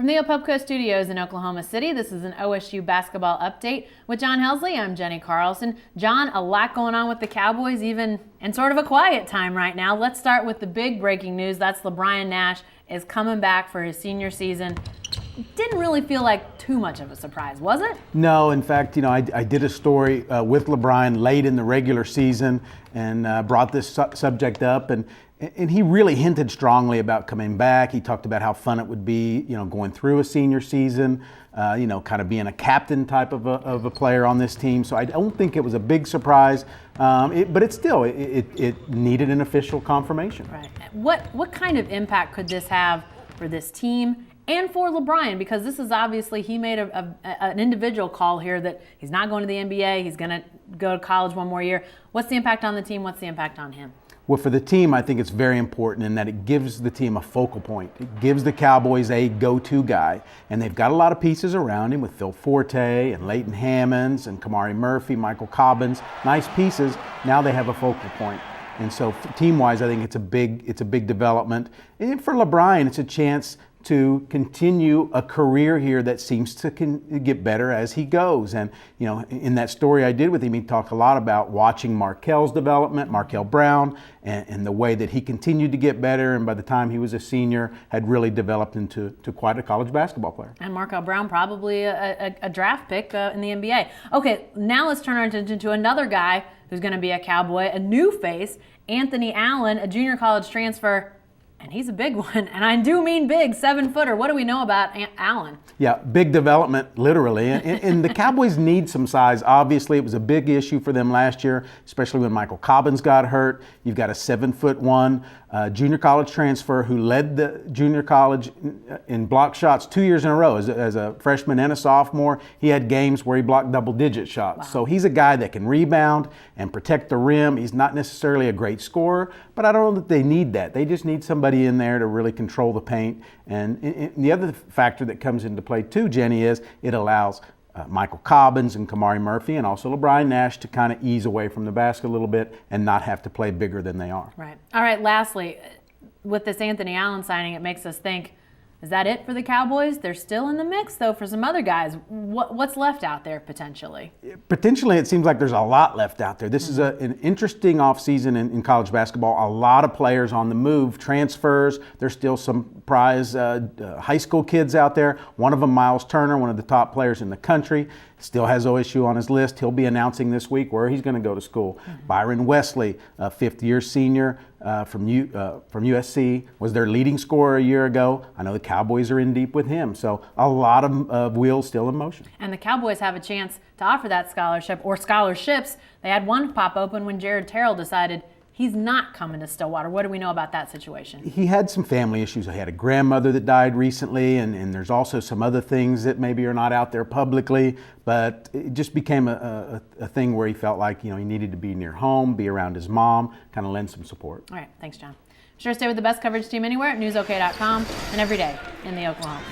From the Opubco Studios in Oklahoma City, this is an OSU basketball update with John Helsley. I'm Jenny Carlson. John, a lot going on with the Cowboys, even in sort of a quiet time right now. Let's start with the big breaking news. That's Le'Bryan Nash is coming back for his senior season. Didn't really feel like too much of a surprise, was it? No, in fact, I did a story with LeBron late in the regular season and brought this subject up, and he really hinted strongly about coming back. He talked about how fun it would be, going through a senior season, kind of being a captain type of a player on this team. So I don't think it was a big surprise, but it needed an official confirmation. Right. What kind of impact could this have for this team and for LeBron? Because this is obviously, he made an individual call here that he's not going to the NBA. He's going to go to college one more year. What's the impact on the team? What's the impact on him? Well, for the team, I think it's very important in that it gives the team a focal point. It gives the Cowboys a go-to guy. And they've got a lot of pieces around him with Phil Forte and Leighton Hammonds and Kamari Murphy, Michael Cobbins. Nice pieces. Now they have a focal point. And so team-wise, I think it's a big development. And for LeBron, it's a chance to continue a career here that seems to get better as he goes. And, in that story I did with him, he talked a lot about watching Markel's development, Markel Brown, and the way that he continued to get better. And by the time he was a senior, had really developed into quite a college basketball player. And Markel Brown, probably a draft pick in the NBA. Okay, now let's turn our attention to another guy who's going to be a Cowboy, a new face, Anthony Allen, a junior college transfer. And he's a big one, and I do mean big, 7-footer. What do we know about Allen? Yeah, big development, literally. And the Cowboys need some size. Obviously, it was a big issue for them last year, especially when Michael Cobbins got hurt. You've got a 7'1" junior college transfer who led the junior college in block shots 2 years in a row. As a freshman and a sophomore, he had games where he blocked double-digit shots. Wow. So he's a guy that can rebound and protect the rim. He's not necessarily a great scorer, but I don't know that they need that. They just need somebody in there to really control the paint. And the other factor that comes into play too, Jenny, is it allows Michael Cobbins and Kamari Murphy and also Le'Bryan Nash to kind of ease away from the basket a little bit and not have to play bigger than they are. Right. All right, lastly, with this Anthony Allen signing, it makes us think, is that it for the Cowboys? They're still in the mix, though, for some other guys. What's left out there, potentially? Potentially, it seems like there's a lot left out there. This is an interesting offseason in college basketball. A lot of players on the move, transfers. There's still some prize high school kids out there. One of them, Miles Turner, one of the top players in the country, still has OSU on his list. He'll be announcing this week where he's going to go to school. Byron Wesley, a fifth-year senior from USC, was their leading scorer a year ago. I know the Cowboys are in deep with him. So a lot of wheels still in motion. And the Cowboys have a chance to offer that scholarship or scholarships. They had one pop open when Jared Terrell decided he's not coming to Stillwater. What do we know about that situation? He had some family issues. He had a grandmother that died recently, and there's also some other things that maybe are not out there publicly, but it just became a thing where he felt like, he needed to be near home, be around his mom, kind of lend some support. All right, thanks, John. Be sure to stay with the best coverage team anywhere at newsok.com and every day in the Oklahoma.